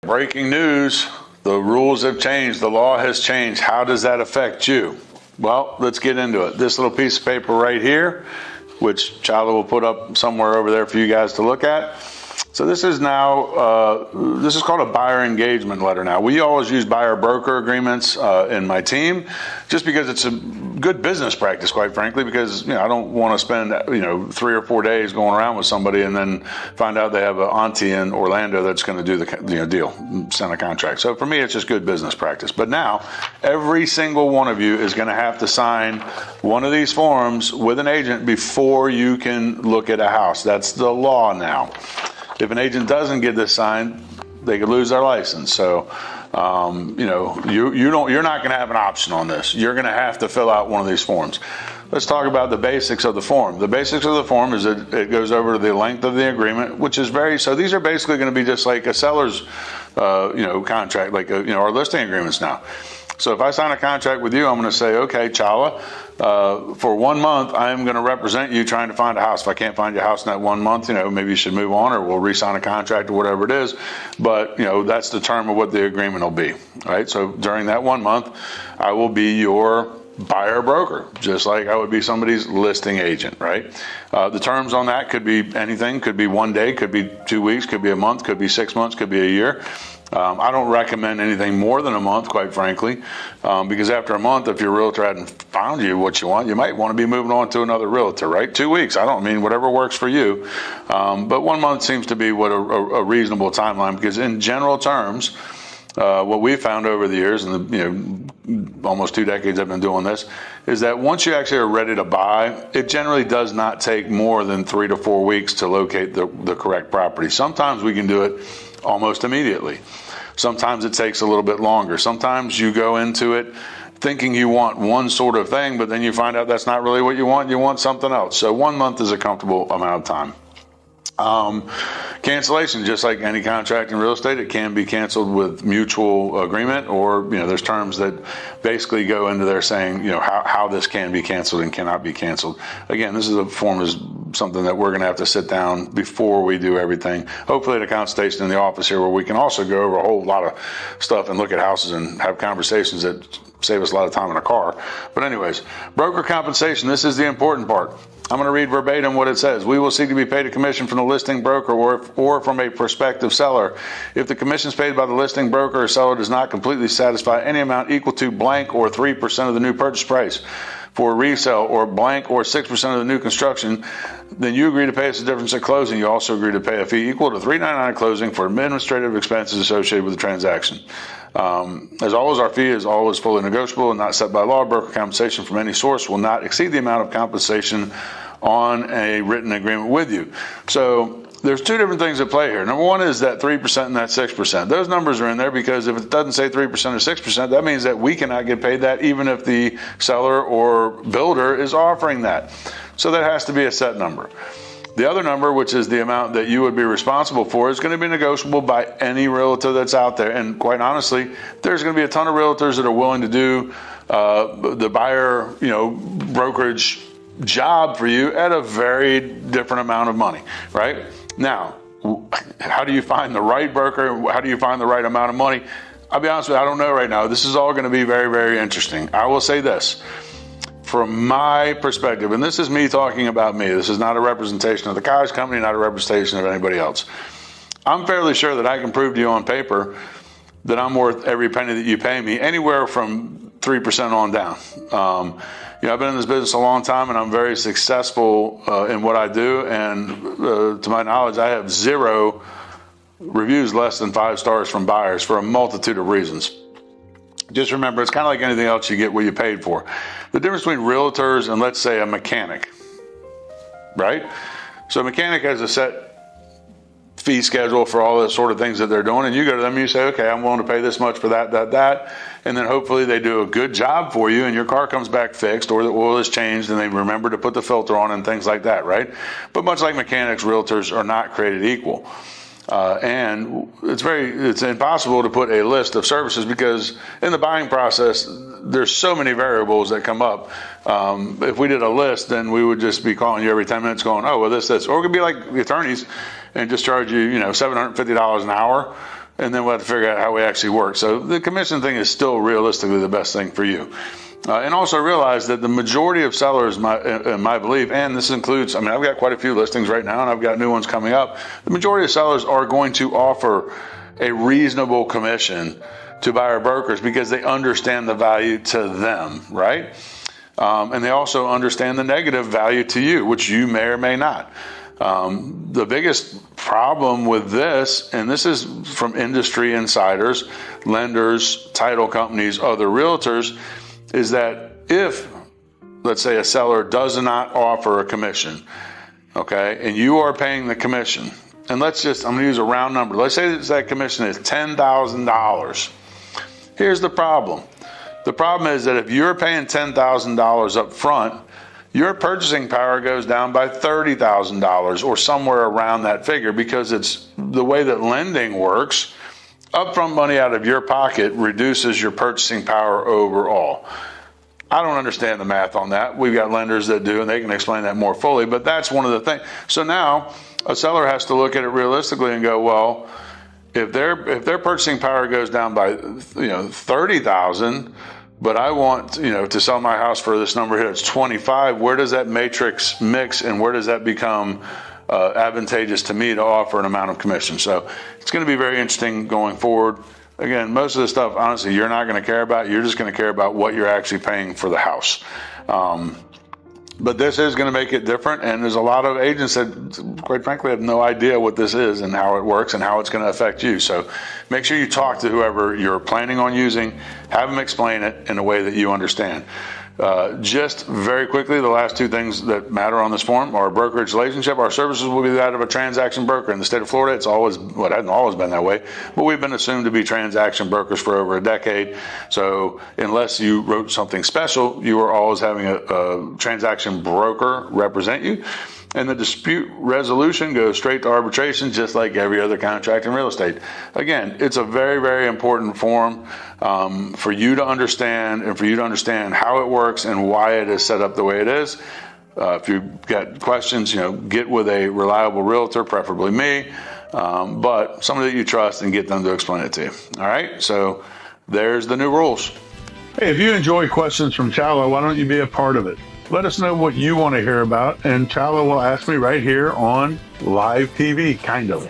Breaking news, the rules have changed, the law has changed. How does that affect you? Well, let's get into it. This little piece of paper right here, which Charlie will put up somewhere over there for you guys to look at. So this is now, this is called a buyer engagement letter now. We always use buyer broker agreements in my team just because it's a good business practice, quite frankly, because I don't want to spend 3 or 4 days going around with somebody and then find out they have an auntie in Orlando that's going to do the deal, send a contract. So for me, it's just good business practice. But now every single one of you is going to have to sign one of these forms with an agent before you can look at a house. That's the law now. If an agent doesn't get this signed, they could lose their license. So, you're not going to have an option on this. You're going to have to fill out one of these forms. Let's talk about the basics of the form. The basics of the form is that it goes over the length of the agreement, which is so these are basically going to be just like a seller's, contract, like our listing agreements now. So if I sign a contract with you, I'm going to say, okay, Chala, for 1 month, I'm going to represent you trying to find a house. If I can't find your house in that 1 month, maybe you should move on, or we'll re-sign a contract or whatever it is. But, that's the term of what the agreement will be, right? So during that 1 month, I will be your buyer broker, just like I would be somebody's listing agent, right? The terms on that could be anything, could be 1 day, could be 2 weeks, could be a month, could be 6 months, could be a year. I don't recommend anything more than a month, quite frankly, because after a month, if your realtor hadn't found you what you want, you might want to be moving on to another realtor, right? 2 weeks, whatever works for you. But 1 month seems to be what a reasonable timeline, because in general terms, what we've found over the years, and almost 2 decades I've been doing this, is that once you actually are ready to buy, it generally does not take more than 3 to 4 weeks to locate the correct property. Sometimes we can do it almost immediately. Sometimes it takes a little bit longer. Sometimes you go into it thinking you want one sort of thing, but then you find out that's not really what you want. You want something else. So 1 month is a comfortable amount of time. Cancellation, just like any contract in real estate, it can be canceled with mutual agreement, or there's terms that basically go into there saying how this can be canceled and cannot be canceled. Again, this is a form is something that we're going to have to sit down before we do everything. Hopefully at a consultation in the office here, where we can also go over a whole lot of stuff and look at houses and have conversations that save us a lot of time in a car. But anyways, broker compensation, this is the important part. I'm going to read verbatim what it says. We will seek to be paid a commission from the listing broker or from a prospective seller. If the commissions paid by the listing broker or seller does not completely satisfy any amount equal to blank or 3% of the new purchase price for resale, or blank or 6% of the new construction, then you agree to pay us the difference at closing. You also agree to pay a fee equal to $3.99 at closing for administrative expenses associated with the transaction. As always, our fee is always fully negotiable and not set by law. Broker compensation from any source will not exceed the amount of compensation on a written agreement with you. So there's two different things at play here. Number one is that 3% and that 6%. Those numbers are in there because if it doesn't say 3% or 6%, that means that we cannot get paid that even if the seller or builder is offering that. So that has to be a set number. The other number, which is the amount that you would be responsible for, is going to be negotiable by any realtor that's out there. And quite honestly, there's going to be a ton of realtors that are willing to do the buyer, brokerage job for you at a very different amount of money, right? Now, how do you find the right broker? How do you find the right amount of money? I'll be honest with you, I don't know right now. This is all going to be very, very interesting. I will say this. From my perspective, and this is me talking about me, this is not a representation of the cottage company, not a representation of anybody else. I'm fairly sure that I can prove to you on paper that I'm worth every penny that you pay me, anywhere from 3% on down. I've been in this business a long time, and I'm very successful in what I do. And to my knowledge, I have 0 reviews less than 5 stars from buyers for a multitude of reasons. Just remember, it's kind of like anything else, you get what you paid for. The difference between realtors and, let's say, a mechanic, right? So a mechanic has a set fee schedule for all the sort of things that they're doing, and you go to them and you say, okay, I'm willing to pay this much for that, and then hopefully they do a good job for you and your car comes back fixed, or the oil is changed and they remember to put the filter on and things like that, right? But much like mechanics, realtors are not created equal. And it's impossible to put a list of services, because in the buying process, there's so many variables that come up. If we did a list, then we would just be calling you every 10 minutes going, oh, well, this. Or it could be like the attorneys and just charge you, $750 an hour and then we'll have to figure out how we actually work. So the commission thing is still realistically the best thing for you. And also realize that the majority of sellers, in my belief, and this includes, I've got quite a few listings right now and I've got new ones coming up. The majority of sellers are going to offer a reasonable commission to buyer brokers because they understand the value to them, right? And they also understand the negative value to you, which you may or may not. The biggest problem with this, and this is from industry insiders, lenders, title companies, other realtors, is that if, let's say, a seller does not offer a commission, okay, and you are paying the commission, and I'm going to use a round number. Let's say that commission is $10,000. Here's the problem. The problem is that if you're paying $10,000 up front, your purchasing power goes down by $30,000 or somewhere around that figure, because it's the way that lending works. Upfront money out of your pocket reduces your purchasing power overall. I don't understand the math on that. We've got lenders that do, and they can explain that more fully, but that's one of the things. So now a seller has to look at it realistically and go, well, if their purchasing power goes down by 30,000, but I want to sell my house for this number here, it's 25. Where does that matrix mix, and where does that become advantageous to me to offer an amount of commission? So it's going to be very interesting going forward. Again, most of the stuff, honestly, you're not going to care about. You're just going to care about what you're actually paying for the house. But this is going to make it different, and there's a lot of agents that, quite frankly, have no idea what this is and how it works and how it's going to affect you. So make sure you talk to whoever you're planning on using, have them explain it in a way that you understand. Just very quickly, the last two things that matter on this form are brokerage relationship. Our services will be that of a transaction broker. In the state of Florida, it hasn't always been that way, but we've been assumed to be transaction brokers for over a decade. So unless you wrote something special, you are always having a transaction broker represent you. And the dispute resolution goes straight to arbitration, just like every other contract in real estate. Again, it's a very, very important form for you to understand, and for you to understand how it works and why it is set up the way it is. If you've got questions, get with a reliable realtor, preferably me, but somebody that you trust, and get them to explain it to you. All right, so there's the new rules. Hey, if you enjoy Questions from Chalo, why don't you be a part of it? Let us know what you want to hear about, and Chalo will ask me right here on live TV, kind of.